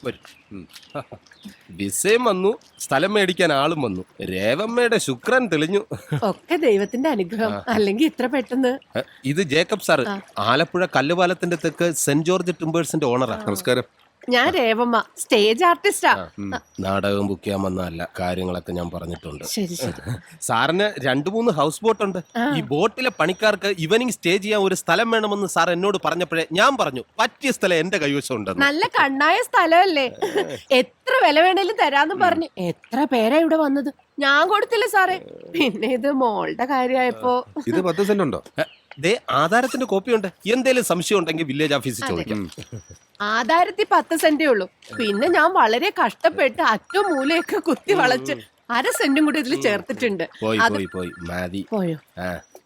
വരും. വിസയും വന്നു, സ്ഥലം മേടിക്കാൻ ആളും വന്നു. രേവമ്മയുടെ ശുക്രൻ തെളിഞ്ഞു. ഒക്കെ ദൈവത്തിന്റെ അനുഗ്രഹം, അല്ലെങ്കിൽ ഇത്ര പെട്ടെന്ന്. ഇത് ജേക്കബ് സാറ്, ആലപ്പുഴ കല്ലുപാലത്തിന്റെ തെക്ക് സെന്റ് ജോർജ് ടിമ്പേഴ്സിന്റെ ഓണറാ. നമസ്കാരം. ഞാൻ രേവമ്മ, സ്റ്റേജ് ആർട്ടിസ്റ്റാ. നാടകം ബുക്ക് ചെയ്യാൻ വന്നതല്ല, കാര്യങ്ങളൊക്കെ ഞാൻ പറഞ്ഞിട്ടുണ്ട്. ശരി ശരി. സാറിന് 2-3 ഹൗസ് ബോട്ട് ഉണ്ട്. ഈ ബോട്ടിലെ പണിക്കാർക്ക് ഈവനിങ് സ്റ്റേ ചെയ്യാൻ ഒരു സ്ഥലം വേണമെന്ന് സാർ എന്നോട് പറഞ്ഞപ്പോഴേ ഞാൻ പറഞ്ഞു പറ്റിയ സ്ഥലം എന്റെ കൈവശം ഉണ്ടെന്ന്. നല്ല കണ്ണായ സ്ഥലമല്ലേ, എത്ര വില വേണേലും തരാന്ന് പറഞ്ഞു. എത്ര പേരാ ഇവിടെ വന്നത്, ഞാൻ കൊടുത്തില്ല സാറേ. പിന്നെ ഇത് മോളുടെ കാര്യമായപ്പോ. ഇത് 10 സെന്റ് ഉണ്ടോ? ദേ ആധാരത്തിന്റെ കോപ്പിയുണ്ട്. എന്തേലും സംശയം ഉണ്ടെങ്കിൽ വില്ലേജ് ഓഫീസിൽ ചോദിക്കാം. ആധാരത്തിൽ 10 സെന്റേ ഉള്ളൂ. പിന്നെ ഞാൻ വളരെ കഷ്ടപ്പെട്ട് അറ്റവും മൂലയൊക്കെ കുത്തി വളച്ച് 1/2 സെന്റും കൂടി ഇതിൽ ചേർത്തിട്ടുണ്ട്. പോയി മതി. പോയോ?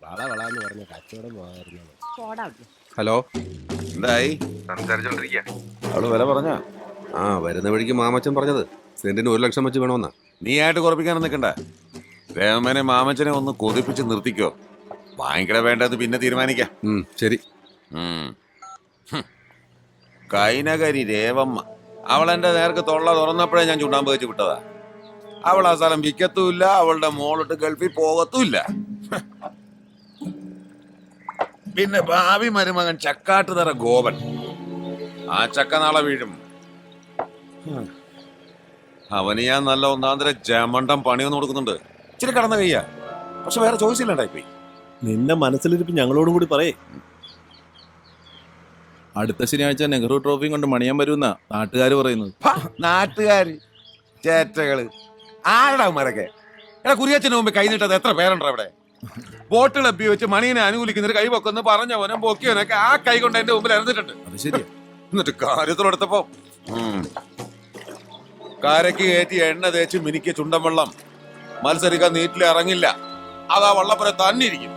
വളവളാന്ന് പറഞ്ഞ കച്ചവടം പോകാറുണ്ട്. ഹലോ, എന്തായി? സംസാരിച്ചോണ്ടിരിക്കുക. അവള് വില പറഞ്ഞ? ആ, വരുന്ന വഴിക്ക് മാമച്ചൻ പറഞ്ഞത് സെന്റിന് 1 ലക്ഷം വെച്ച് വേണമെന്നാ. നീ ആയിട്ട് കുറപ്പിക്കാനും നിൽക്കണ്ട. രേവമ്മനെ മാമച്ചനെ ഒന്ന് കൊതിപ്പിച്ച് നിർത്തിക്കോ. വാങ്ങിക്കട വേണ്ടത് പിന്നെ തീരുമാനിക്കാം. ശരി. കൈനകരി രേവമ്മ, അവളെന്റെ നേർക്ക് തൊള്ള തുറന്നപ്പോഴേ ഞാൻ ചുണ്ടാമ്പ് വെച്ച് വിട്ടതാ. അവൾ ആ സ്ഥലം വിൽക്കത്തുമില്ല, അവളുടെ മോളിട്ട് ഗൾഫിൽ പോകത്തുമില്ല. പിന്നെ ഭാവി മരുമകൻ ചക്കാട്ടുതറ ഗോപൻ, ആ ചക്ക നാളെ വീഴും. അവന് ഞാൻ നല്ല ഒന്നാന്തര ജമണ്ടം പണിയൊന്നും കൊടുക്കുന്നുണ്ട്. ഇച്ചിരി കടന്ന കയ്യാ, പക്ഷെ വേറെ ചോയ്സ് ഇല്ലാണ്ടായിപ്പോയി. നിന്റെ മനസ്സിലിരിപ്പ് ഞങ്ങളോടും കൂടി പറയേ. അടുത്ത ശനിയാഴ്ച നെഹ്റു ട്രോഫിയും കൊണ്ട് മണിയാൻ വരുമെന്നാ നാട്ടുകാർ പറയുന്നത്. നാട്ടുകാര് ചേറ്റകള് ആരുടെ അവന്മാരൊക്കെ? എടാ, കുരിയച്ചന് മുമ്പ് കൈ നീട്ടത് എത്ര പേരുണ്ടോ അവിടെ? ബോട്ട് ലഭ്യ വെച്ച് മണീനെ അനുകൂലിക്കുന്നൊരു കൈ പൊക്കൊന്ന് പറഞ്ഞവനും പൊക്കിയവനൊക്കെ ആ കൈ കൊണ്ട് എന്റെ മുമ്പിൽ ഇറന്നിട്ടുണ്ട്. അത് ശരിയാ. എന്നിട്ട് കാര്യത്തിലെടുത്തപ്പോ കാരയ്ക്ക് കയറ്റി എണ്ണ തേച്ച് മിനിക്ക് ചുണ്ടൻ വെള്ളം മത്സരിക്കാൻ നീറ്റിൽ ഇറങ്ങില്ല. അതാ വള്ളപ്പുര തന്നെ ഇരിക്കും.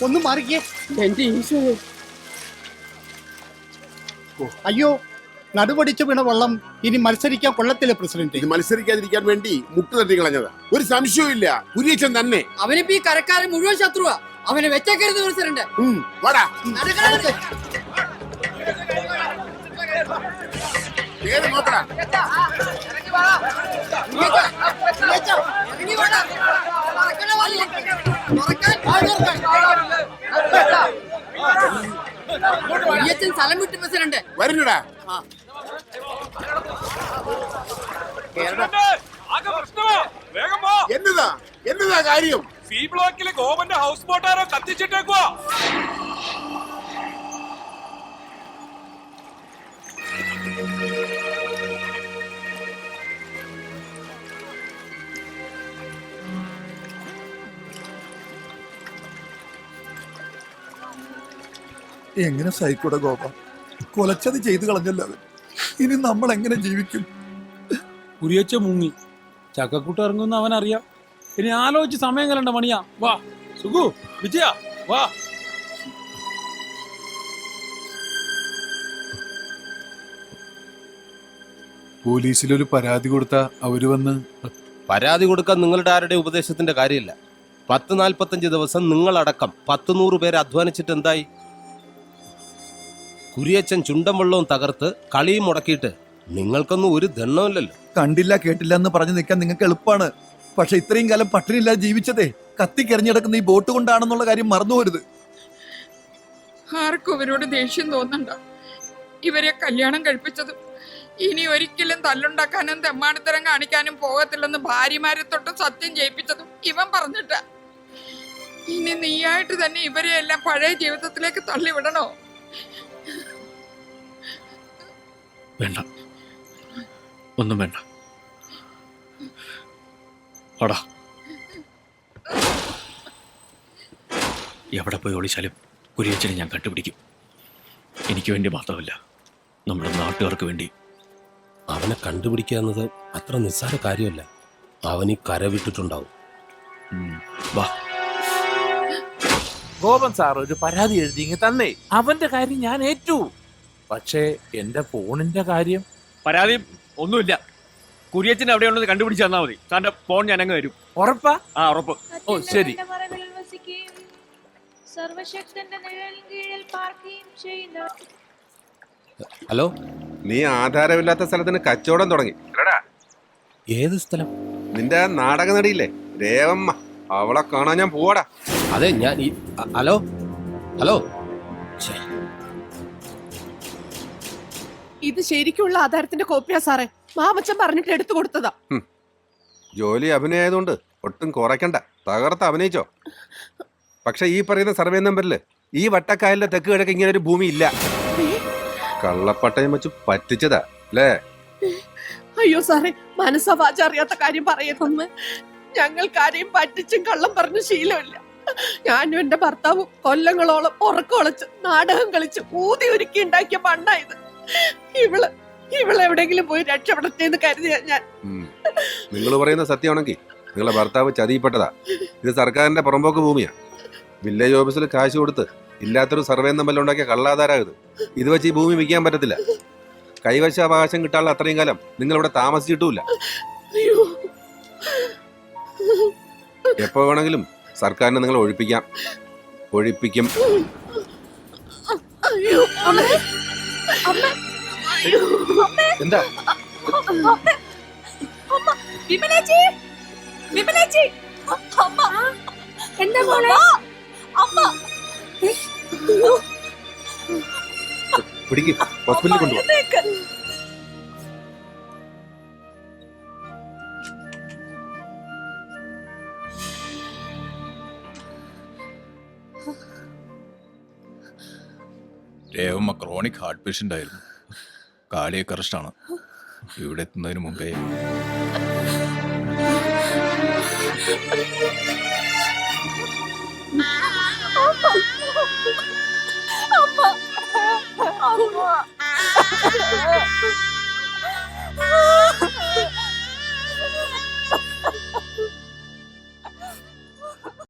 ഒന്ന് മാറിക്കേ. എന്റെ ഈശോയെ, അയ്യോ, നടുപടിച്ചു വീണ വെള്ളം ഇനി മത്സരിക്കാൻ കൊള്ളത്തില്ല പ്രസിഡന്റ്. ഇത് മത്സരിക്കാതിരിക്കാൻ വേണ്ടി മുട്ട് തട്ടി കളഞ്ഞതാ. ഒരു സംശയവും ഇല്ല, കുര്യച്ചൻ തന്നെ. അവനിപ്പോ ഈ കരക്കാരൻ മുഴുവൻ ശത്രുവാ. അവനെ വെച്ചേക്കരുത് പ്രസിഡന്റ്. വാടാ, കേറി നോക്കടാ. സ്ഥലം വിട്ടു പ്രസിഡന്റ്. വരുന്നടാ. എന്നതാ എന്നതാ കാര്യം? സി ബ്ലോക്കിലെ ഗോവന്റെ ഹൗസ് ബോട്ടാരോ കത്തിച്ചിട്ടേക്കുവാ. എങ്ങനെ സഹിക്കൂടെ ഗോപ? കൊലച്ചത് ചെയ്തു കളഞ്ഞല്ലോ. ഇനി നമ്മൾ എങ്ങനെ ജീവിക്കും? കുരിയച്ച മുങ്ങി, ചക്കക്കൂട്ട് ഇറങ്ങുന്ന അവൻ അറിയാം. ഇനി ആലോചിച്ച് സമയം കലണ്ട മണിയാ. വാ സുഖു, വിജയ വാ. പോലീസിലൊരു പരാതി കൊടുത്താ അവര് വന്ന്. പരാതി കൊടുക്കാൻ നിങ്ങളുടെ ആരുടെ ഉപദേശത്തിന്റെ കാര്യമില്ല. 10-45 ദിവസം നിങ്ങളടക്കം 100 പേര് അധ്വാനിച്ചിട്ട് എന്തായി? കുരിയച്ചൻ ചുണ്ടൻ വെള്ളവും തകർത്ത് കളിയും മുടക്കിയിട്ട് നിങ്ങൾക്കൊന്നും ഒരു ദണ്ണമില്ലല്ലോ. കണ്ടില്ല കേട്ടില്ല എന്ന് പറഞ്ഞു നിൽക്കാൻ നിങ്ങൾക്ക് എളുപ്പമാണ്. പക്ഷെ ഇത്രയും കാലം പട്ടിണിയില്ലാതെ ജീവിച്ചതേ കത്തിക്കെറിഞ്ഞിടക്കുന്ന ഈ ബോട്ട് കൊണ്ടാണെന്നുള്ള കാര്യം മറന്നുപോരുത്. ആർക്കും ഇവരോട് ദേഷ്യം തോന്നണ്ട. ഇവരെ കല്യാണം കഴിപ്പിച്ചതും ഇനി ഒരിക്കലും തല്ലുണ്ടാക്കാനും തെമ്മാടിത്തരം കാണിക്കാനും പോകത്തില്ലെന്ന് ഭാര്യമാരെ തൊട്ട് സത്യം ചെയ്യിപ്പിച്ചതും ഇവൻ പറഞ്ഞിട്ടാ. ഇനി നീയായിട്ട് തന്നെ ഇവരെ എല്ലാം പഴയ ജീവിതത്തിലേക്ക് തള്ളിവിടണോ? വേണ്ട, ഒന്നും വേണ്ട. അടാ എവിടെ പോയി ഒളിച്ചാലും കുരിയച്ചനെ ഞാൻ കണ്ടുപിടിക്കും. എനിക്ക് വേണ്ടി മാത്രമല്ല, നമ്മുടെ നാട്ടുകാർക്ക് വേണ്ടി. അവനെ കണ്ടുപിടിക്കുക എന്നത് അത്ര നിസ്സാര കാര്യമല്ല. അവൻ ഈ കര വിട്ടിട്ടുണ്ടാവും. വാ. ഗോപൻ സാർ ഒരു പരാതി എഴുതി ഇങ്ങ് തന്നേ. അവന്റെ കാര്യം ഞാൻ ഏറ്റു. പക്ഷേ എന്റെ ഫോണിന്റെ കാര്യം പരാതി ഒന്നുമില്ല. കുരിയച്ചൻ എവിടെയുള്ളത് കണ്ടുപിടിച്ച് തന്നാൽ മതി. സാറിന്റെ ഫോൺ ഞാൻ അങ്ങ് തരും. ഉറപ്പാ? ആ ഉറപ്പ്. ഓ ശരി. ഹലോ, നീ ആധാരമില്ലാത്ത സ്ഥലത്തിന് കച്ചവടം തുടങ്ങി. ഏത് സ്ഥലം? നിന്റെ നാടക നടിയില്ലേ രേവമ്മ, അവളെ കാണാൻ ഞാൻ പോവാടാ. അതെ ഞാൻ ഹലോ ഹലോ. ഇത് ശരിക്കുള്ള ആധാരത്തിന്റെ കോപ്പിയാ സാറേ. മാമച്ചൻ പറഞ്ഞിട്ട് എടുത്തു കൊടുത്തതാ. ജോലി അഭിനയമായതുകൊണ്ട് ഒട്ടും കുറയ്ക്കണ്ട, തകർത്ത് അഭിനയിച്ചോ. പക്ഷെ ഈ പറയുന്ന സർവേ നമ്പറില് ഈ വട്ടക്കായലിന്റെ തെക്ക് കിഴക്ക് ഇങ്ങനെ ഒരു ഭൂമി ഇല്ല. കള്ളപ്പട്ടയം വെച്ച് പറ്റിച്ചതാ അല്ലേ? അയ്യോ സാറേ, മനസ്സാ വാച അറിയാത്ത കാര്യം പറയരുതെന്ന്. ഞങ്ങൾക്കാരെയും പറ്റിച്ചും കള്ളം പറഞ്ഞു ശീലമില്ല. ഞാനും എന്റെ ഭർത്താവും കൊല്ലങ്ങളോളം ഉറക്കമൊളച്ച് നാടകം കളിച്ച് ഊതി ഒരുക്കി ഉണ്ടാക്കിയ മണ്ണായത്. ഇവളെവിടെങ്കിലും പോയി രക്ഷപ്പെടത്തേന്ന് കരുതിയ ഞാൻ. നിങ്ങൾ പറയുന്ന സത്യമാണെങ്കിൽ നിങ്ങളെ ഭർത്താവ് ചതിയിൽപ്പെട്ടതാ. ഇത് സർക്കാരിന്റെ പുറമ്പോക്ക് ഭൂമിയാ. വില്ലേജ് ഓഫീസിൽ കാശ് കൊടുത്ത് ഇല്ലാത്തൊരു സർവേ നമ്പറിൽ ഉണ്ടാക്കിയ കള്ളാധാരം ഇത് വെച്ച് ഈ ഭൂമി വിൽക്കാൻ പറ്റത്തില്ല. കൈവശ അവകാശം കിട്ടാനുള്ള അത്രയും കാലം നിങ്ങൾ ഇവിടെ താമസിച്ചിട്ടുമില്ല. എപ്പോ വേണമെങ്കിലും സർക്കാരിനെ നിങ്ങൾ ഒഴിപ്പിക്കും. എന്താ പിടിക്ക്, ഹോസ്പിറ്റലിൽ കൊണ്ടുപോകാം. രേവമ്മ ക്രോണിക് ഹാർട്ട് പേഷ്യന്റ് ആയിരുന്നു. കാർഡിയക് അറസ്റ്റാണ്. ഇവിടെ എത്തുന്നതിന് മുമ്പേ അമ്മ